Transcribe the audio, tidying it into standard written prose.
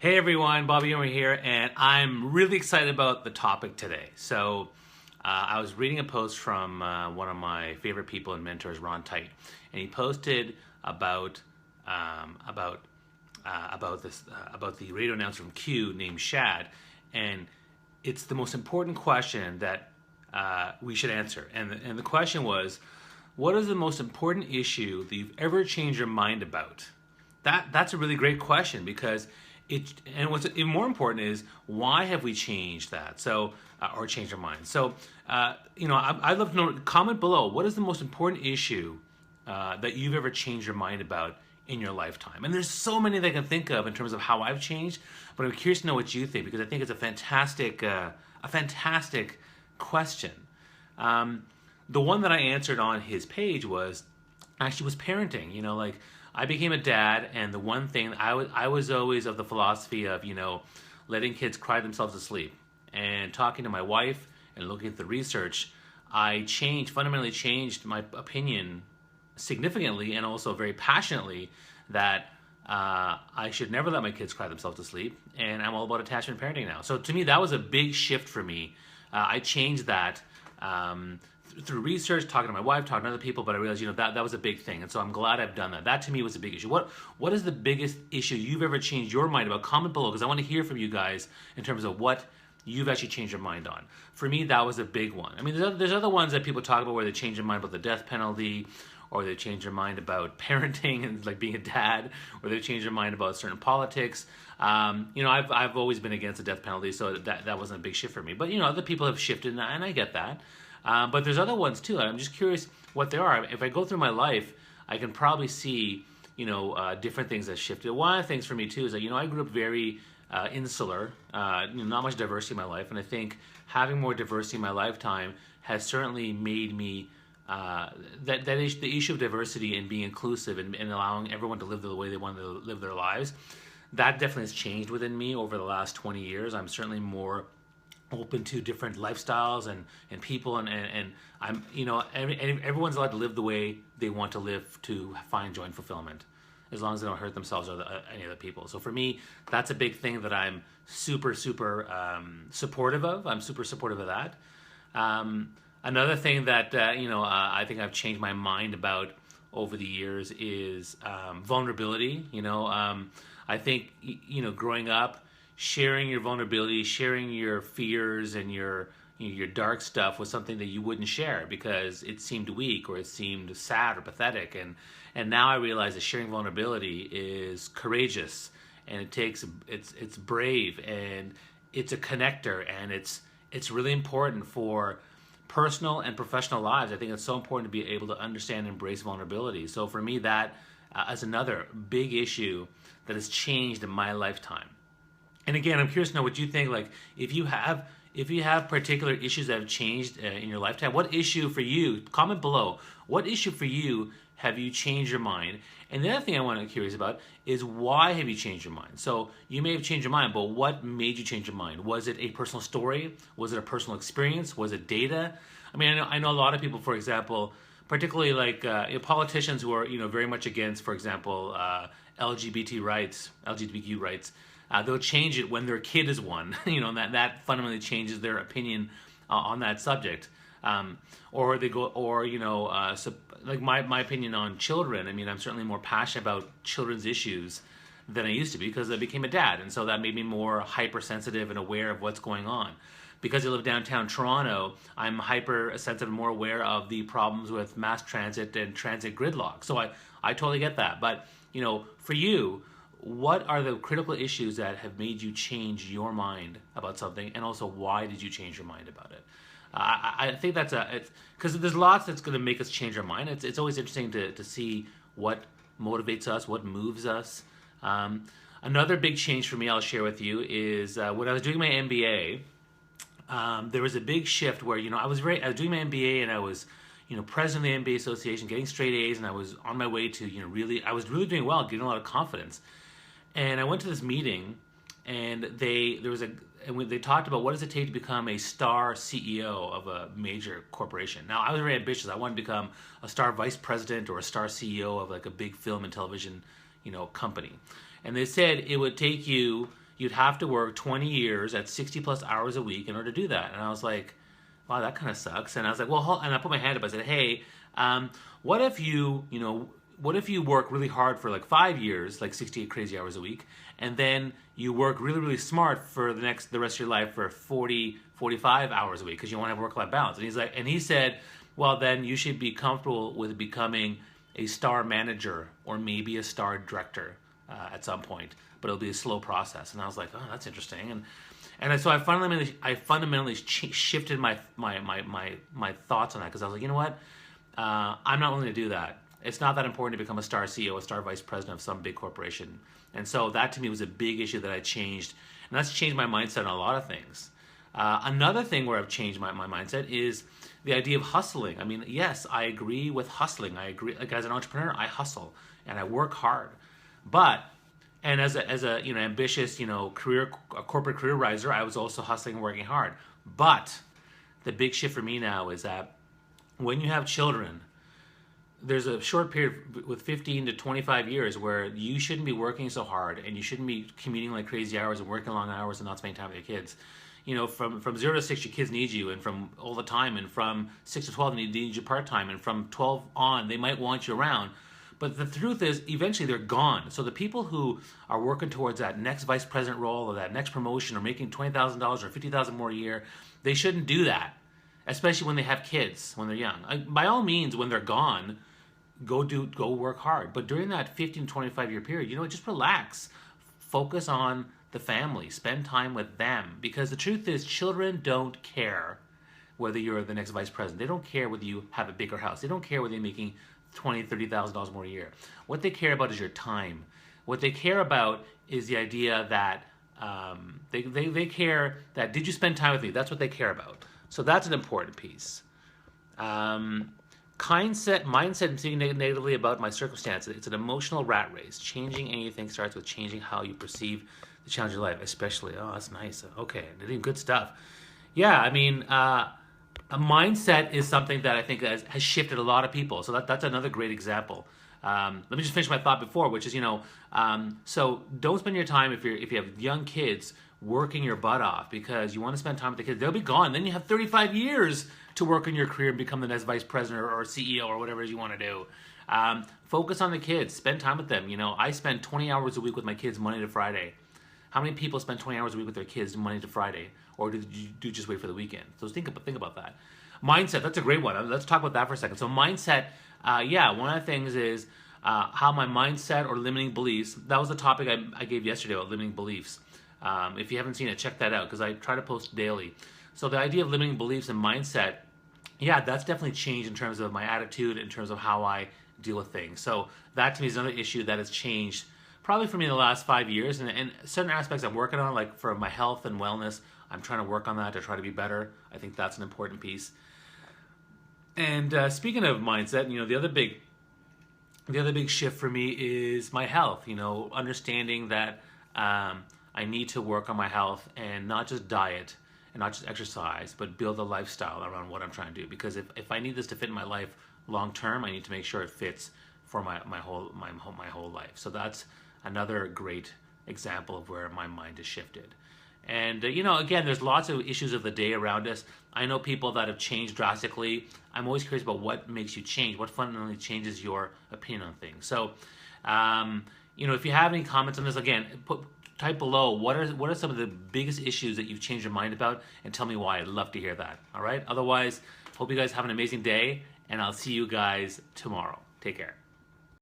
Hey everyone, Bobby over here, and I'm really excited about the topic today. I was reading a post from one of my favorite people and mentors, Ron Tite, and he posted about the radio announcer from Q named Shad, and it's the most important question that we should answer. And the question was, what is the most important issue that you've ever changed your mind about? That's a really great question because what's even more important is why have we changed that? Or changed our mind. I'd love to know. Comment below. What is the most important issue that you've ever changed your mind about in your lifetime? And there's so many that I can think of in terms of how I've changed. But I'm curious to know what you think because I think it's a fantastic question. The one that I answered on his page was parenting. I became a dad, and the one thing I was always of the philosophy of letting kids cry themselves to sleep. And talking to my wife and looking at the research, I fundamentally changed my opinion significantly and also very passionately that I should never let my kids cry themselves to sleep. And I'm all about attachment parenting now. So to me, that was a big shift for me. I changed that through research, talking to my wife, talking to other people, but I realized, that was a big thing. And so I'm glad I've done that. That to me was a big issue. What is the biggest issue you've ever changed your mind about? Comment below because I want to hear from you guys in terms of what you've actually changed your mind on. For me, that was a big one. I mean, there's other ones that people talk about where they change their mind about the death penalty, or they change their mind about parenting and like being a dad, or they change their mind about certain politics. I've always been against the death penalty, so that wasn't a big shift for me. But other people have shifted, and I get that. But there's other ones too. I'm just curious what they are. If I go through my life, I can probably see different things that shifted. One of the things for me too is that I grew up very insular, not much diversity in my life, and I think having more diversity in my lifetime has certainly made me the issue of diversity and being inclusive and allowing everyone to live the way they want to live their lives. That definitely has changed within me over the last 20 years. I'm certainly more open to different lifestyles and people and I'm everyone's allowed to live the way they want to live to find joy and fulfillment, as long as they don't hurt themselves or any other people. So for me, that's a big thing that I'm super supportive of. I'm super supportive of that. Another thing that I think I've changed my mind about over the years is vulnerability. I think growing up, sharing your vulnerability, sharing your fears and your dark stuff was something that you wouldn't share because it seemed weak or it seemed sad or pathetic. And now I realize that sharing vulnerability is courageous, and it's brave, and it's a connector, and it's really important for personal and professional lives. I think it's so important to be able to understand and embrace vulnerability. So for me, that is another big issue that has changed in my lifetime. And again, I'm curious to know what you think. Like, if you have particular issues that have changed in your lifetime, what issue for you? Comment below. What issue for you have you changed your mind? And the other thing I want to be curious about is why have you changed your mind? So you may have changed your mind, but what made you change your mind? Was it a personal story? Was it a personal experience? Was it data? I mean, I know a lot of people, for example, particularly like politicians who are very much against, for example, LGBTQ rights. They'll change it when their kid is one, and that fundamentally changes their opinion on that subject. Or they go, like my opinion on children. I mean, I'm certainly more passionate about children's issues than I used to be because I became a dad, and so that made me more hypersensitive and aware of what's going on. Because I live downtown Toronto, I'm hypersensitive and more aware of the problems with mass transit and transit gridlock. So I totally get that. But for you, what are the critical issues that have made you change your mind about something, and also why did you change your mind about it? I think that's because there's lots that's going to make us change our mind. It's always interesting to see what motivates us, what moves us. Another big change for me I'll share with you is when I was doing my MBA, there was a big shift where I was doing my MBA and I was president of the MBA Association, getting straight A's, and I was on my way to I was really doing well, getting a lot of confidence. And I went to this meeting, and they talked about what does it take to become a star CEO of a major corporation. Now, I was very ambitious. I wanted to become a star vice president or a star CEO of like a big film and television, company. And they said it would take you you'd have to work 20 years at 60 plus hours a week in order to do that. And I was like, wow, that kind of sucks. And I was like, well, and I put my hand up. I said, hey, what if what if you work really hard for like 5 years, like 68 crazy hours a week, and then you work really, really smart for the rest of your life for 40, 45 hours a week because you want to have work-life balance. And he said, well, then you should be comfortable with becoming a star manager or maybe a star director at some point, but it'll be a slow process. And I was like, oh, that's interesting. And so I fundamentally shifted my thoughts on that because I was like, you know what? I'm not willing to do that. It's not that important to become a star CEO, a star vice president of some big corporation. And so that to me was a big issue that I changed. And that's changed my mindset on a lot of things. Another thing where I've changed my mindset is the idea of hustling. I mean, yes, I agree with hustling. I agree, like as an entrepreneur, I hustle and I work hard. And as a ambitious corporate career riser, I was also hustling and working hard. But the big shift for me now is that when you have children, there's a short period with 15 to 25 years where you shouldn't be working so hard and you shouldn't be commuting like crazy hours and working long hours and not spending time with your kids. From 0 to 6, your kids need you, and from all the time, and from 6 to 12, they need you part-time, and from 12 on, they might want you around. But the truth is, eventually they're gone. So the people who are working towards that next vice president role or that next promotion or making $20,000 or $50,000 more a year, they shouldn't do that, especially when they have kids, when they're young. By all means, when they're gone, go work hard. But during that 15 to 25-year period, just relax. Focus on the family. Spend time with them. Because the truth is, children don't care whether you're the next vice president. They don't care whether you have a bigger house. They don't care whether you're making $20,000, $30,000 more a year. What they care about is your time. What they care about is the idea that they care that, did you spend time with me? That's what they care about. So that's an important piece. Mindset and thinking negatively about my circumstances. It's an emotional rat race. Changing anything starts with changing how you perceive the challenge of life, especially, oh, that's nice. Okay, they're doing good stuff. Yeah, I mean, a mindset is something that I think has shifted a lot of people. So that's another great example. Let me just finish my thought before, which is, so don't spend your time if you have young kids working your butt off because you want to spend time with the kids. They'll be gone. Then you have 35 years to work in your career and become the next vice president or CEO or whatever it is you want to do. Focus on the kids. Spend time with them. I spend 20 hours a week with my kids Monday to Friday. How many people spend 20 hours a week with their kids Monday to Friday? Or do you just wait for the weekend? So think about that. Mindset, that's a great one. Let's talk about that for a second. So mindset, one of the things is how my mindset or limiting beliefs, that was the topic I gave yesterday about limiting beliefs. If you haven't seen it, check that out because I try to post daily. So the idea of limiting beliefs and mindset, that's definitely changed in terms of my attitude, in terms of how I deal with things. So that to me is another issue that has changed probably for me in the last 5 years. And certain aspects I'm working on, like for my health and wellness, I'm trying to work on that to try to be better. I think that's an important piece. And speaking of mindset, the other big shift for me is my health. Understanding that I need to work on my health and not just diet and not just exercise, but build a lifestyle around what I'm trying to do. Because if I need this to fit in my life long term, I need to make sure it fits for my whole life. So that's another great example of where my mind has shifted. And again, there's lots of issues of the day around us. I know people that have changed drastically. I'm always curious about what makes you change, what fundamentally changes your opinion on things. So, if you have any comments on this, again, type below what are some of the biggest issues that you've changed your mind about, and tell me why. I'd love to hear that. All right. Otherwise, hope you guys have an amazing day, and I'll see you guys tomorrow. Take care.